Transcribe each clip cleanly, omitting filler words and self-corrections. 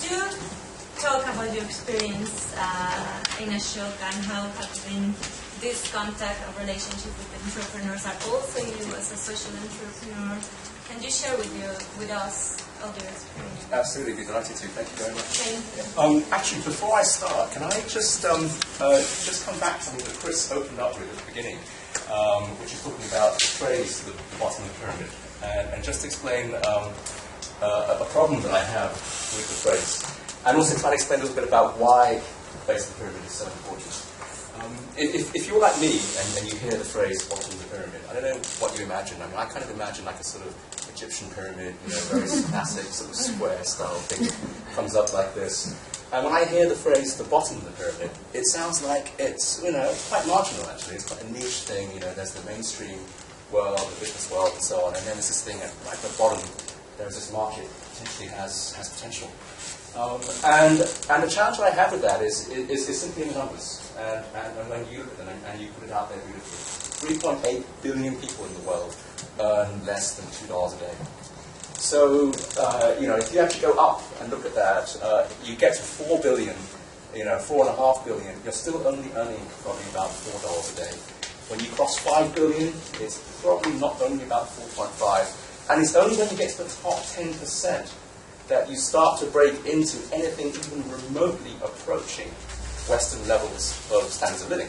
could you talk about your experience in Ashoka and how have been this contact or relationship with entrepreneurs are also you as a social entrepreneur? Can you share with us all your experience? Absolutely, be delighted to. Thank you very much. Thank you. Actually, before I start, can I just come back to something that Chris opened up with at the beginning, which is talking about the phrase at the bottom of the pyramid, and just explain a problem that I have with the phrase, and also try to explain a little bit about why the base of the pyramid is so important. If you're like me and you hear the phrase bottom of the pyramid, I don't know what you imagine. I mean, I kind of imagine like a sort of Egyptian pyramid, very classic sort of square style thing, comes up like this. And when I hear the phrase the bottom of the pyramid, it sounds like it's, quite marginal actually. It's quite a niche thing. There's the mainstream world, the business world, and so on. And then there's this thing right at the bottom. There's this market potentially has potential. And the challenge that I have with that is simply in the numbers. And when you look at them and you put it out there beautifully, 3.8 billion people in the world earn less than $2 a day. So, if you actually go up and look at that, you get to 4 billion, 4.5 billion, you're still only earning probably about $4 a day. When you cross 5 billion, it's probably not only about 4.5. And it's only when you get to the top 10% that you start to break into anything even remotely approaching Western levels of standards of living.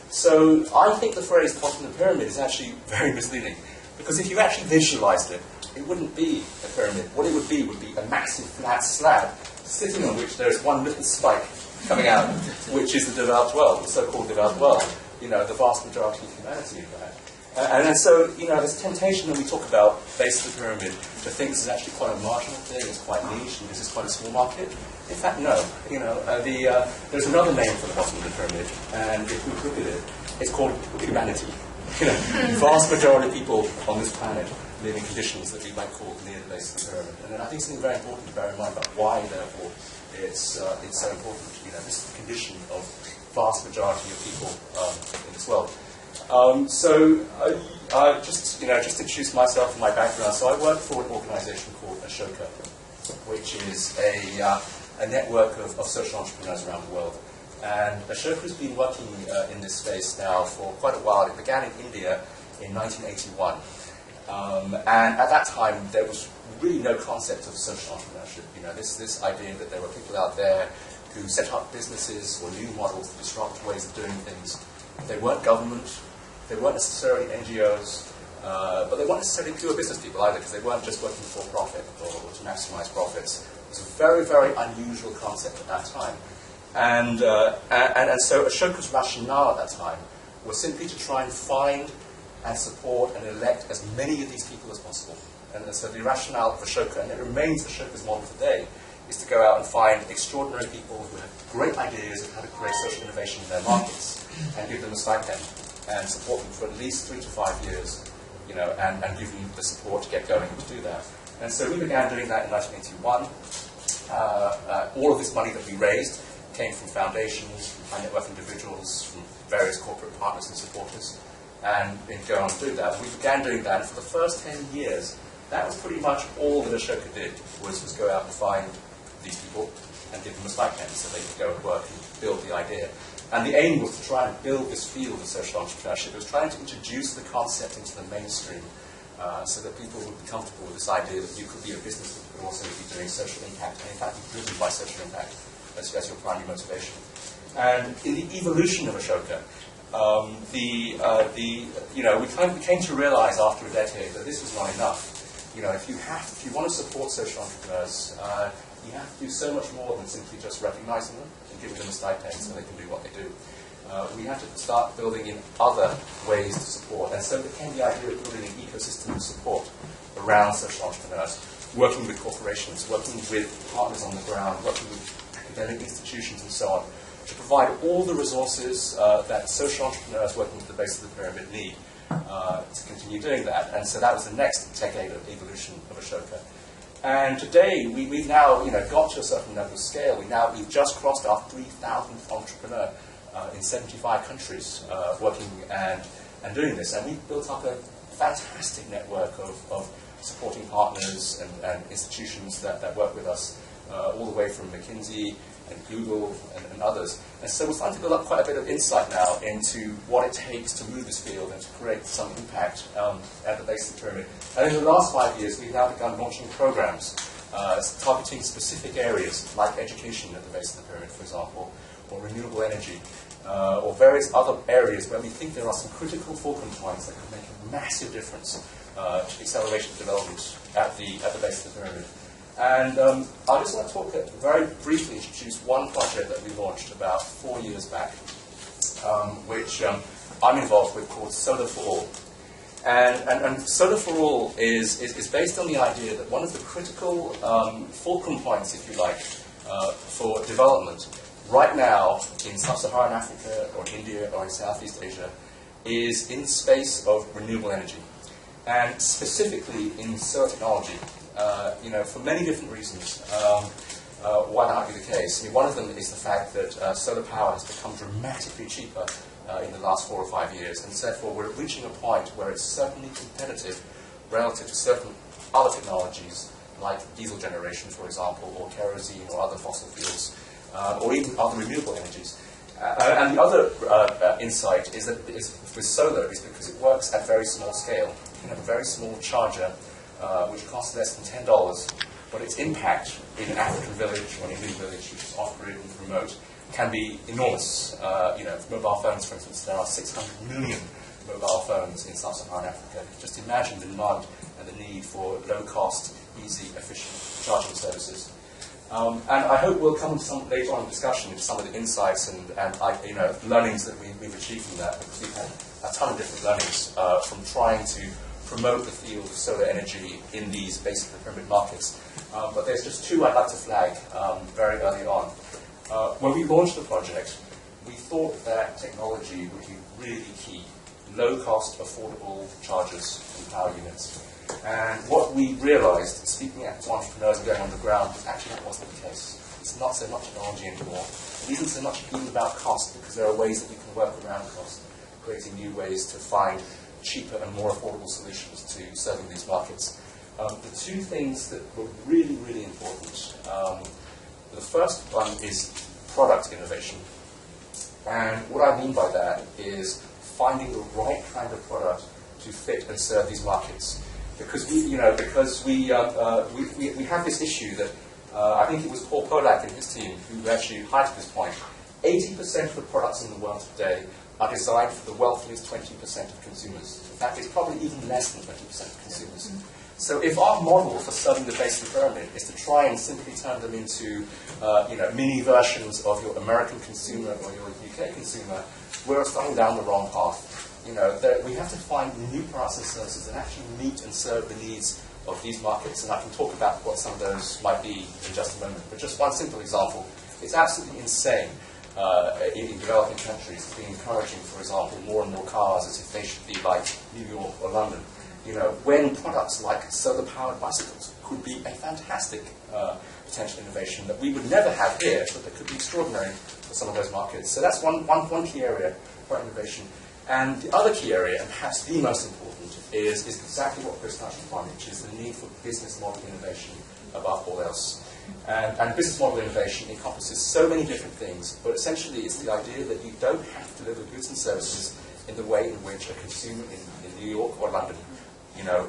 So I think the phrase the bottom of the pyramid is actually very misleading. Because if you actually visualized it, it wouldn't be a pyramid. What it would be a massive flat slab sitting on which there is one little spike coming out, which is the developed world, the so-called developed world. The vast majority of humanity, in fact. And so, there's temptation when we talk about base of the pyramid to think this is actually quite a marginal thing, it's quite niche, and this is quite a small market. In fact, no. There's another name for the bottom of the pyramid, and if we look at it, it's called humanity. The vast majority of people on this planet live in conditions that we might call near the base of the pyramid. And then I think something very important to bear in mind about why, therefore, it's so important. This is the condition of vast majority of people in this world. Just to introduce myself and my background. So I work for an organization called Ashoka, which is a network of social entrepreneurs around the world. And Ashoka has been working in this space now for quite a while. It began in India in 1981. And at that time, there was really no concept of social entrepreneurship. This idea that there were people out there who set up businesses or new models to disrupt ways of doing things. They weren't government. They weren't necessarily NGOs, but they weren't necessarily pure business people either, because they weren't just working for profit or to maximize profits. It was a very, very unusual concept at that time. And so Ashoka's rationale at that time was simply to try and find and support and elect as many of these people as possible. And so the rationale of Ashoka, and it remains Ashoka's model today, is to go out and find extraordinary people who have great ideas of how to create social innovation in their markets and give them a stipend and support them for at least 3 to 5 years, and give them the support to get going to do that. And so we began doing that in 1981. All of this money that we raised came from foundations, from high net worth individuals, from various corporate partners and supporters, and we'd go on to do that. We began doing that, and for the first 10 years, that was pretty much all that Ashoka did, was go out and find these people and give them a stipend so they could go and work and build the idea. And the aim was to try and build this field of social entrepreneurship. It was trying to introduce the concept into the mainstream so that people would be comfortable with this idea that you could be a business that could also be doing social impact, and in fact be driven by social impact as your primary motivation. And in the evolution of Ashoka, we came to realize after a decade that this was not enough. If you want to support social entrepreneurs, you have to do so much more than simply just recognizing them and giving them a stipend so they can do what they do. We have to start building in other ways to support. And so there came the idea of building an ecosystem of support around social entrepreneurs, working with corporations, working with partners on the ground, working with academic institutions and so on, to provide all the resources that social entrepreneurs working at the base of the pyramid need to continue doing that. And so that was the next decade of evolution of Ashoka. And today, we've now got to a certain level of scale. We've just crossed our 3,000th entrepreneur in 75 countries working and doing this. And we've built up a fantastic network of supporting partners and institutions that work with us, all the way from McKinsey and Google and others. And so we're starting to build up quite a bit of insight now into what it takes to move this field and to create some impact at the base of the pyramid. And in the last 5 years, we've now begun launching programs targeting specific areas like education at the base of the pyramid, for example, or renewable energy, or various other areas where we think there are some critical fulcrum points that can make a massive difference to acceleration of development at the base of the pyramid. And I just want to talk very briefly, introduce one project that we launched about 4 years back, which I'm involved with, called Solar for All. And Solar for All is based on the idea that one of the critical fulcrum points, if you like, for development right now in sub-Saharan Africa or India or in Southeast Asia is in the space of renewable energy, and specifically in solar technology. For many different reasons, why that might be the case. I mean, one of them is the fact that solar power has become dramatically cheaper in the last 4 or 5 years, and therefore we're reaching a point where it's certainly competitive relative to certain other technologies, like diesel generation, for example, or kerosene or other fossil fuels, or even other renewable energies. And the other insight is that with solar is because it works at very small scale. You can have a very small charger which costs less than $10, but its impact in an African village or an Indian village which is off-grid and remote can be enormous. Mobile phones, for instance, there are 600 million mobile phones in sub-Saharan Africa. Just imagine the demand and the need for low-cost, easy, efficient charging services. And I hope we'll come to some later on in discussion into some of the insights and learnings that we've achieved from that, because we've had a ton of different learnings from trying to promote the field of solar energy in these base of the pyramid markets. But there's just two I'd like to flag very early on. When we launched the project, we thought that technology would be really key. Low-cost, affordable chargers and power units. And what we realized, speaking to entrepreneurs and going on the ground, was actually that wasn't the case. It's not so much technology anymore. It isn't so much even about cost, because there are ways that you can work around cost, creating new ways to find cheaper and more affordable solutions to serving these markets. The two things that were really, really important. The first one is product innovation. And what I mean by that is finding the right kind of product to fit and serve these markets. Because we have this issue that I think it was Paul Polak and his team who actually highlighted this point. 80% of the products in the world today are designed for the wealthiest 20% of consumers. In fact, it's probably even less than 20% of consumers. So if our model for serving the base of the pyramid is to try and simply turn them into mini versions of your American consumer or your UK consumer, we're starting down the wrong path. We have to find new products and services that actually meet and serve the needs of these markets, and I can talk about what some of those might be in just a moment. But just one simple example, it's absolutely insane in developing countries to be encouraging, for example, more and more cars as if they should be like New York or London. When products like solar-powered bicycles could be a fantastic potential innovation that we would never have here, but that could be extraordinary for some of those markets. So that's one key area for innovation. And the other key area, and perhaps the most important, is exactly what Chris touched upon, which is the need for business model innovation above all else. And business model innovation encompasses so many different things, but essentially it's the idea that you don't have to deliver goods and services in the way in which a consumer in New York or London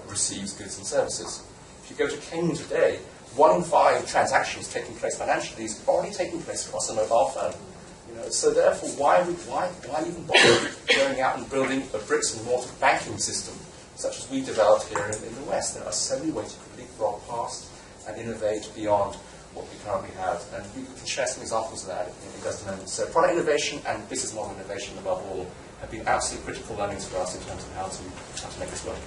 receives goods and services. If you go to Kenya today, 1 in 5 transactions taking place financially is already taking place across a mobile phone. So therefore, why even bother going out and building a bricks and mortar banking system such as we developed here in the West? There are so many ways to leapfrog past and innovate beyond what we currently have, and we can share some examples of that in just a moment. So product innovation and business model innovation above all have been absolutely critical learnings for us in terms of how to make this work.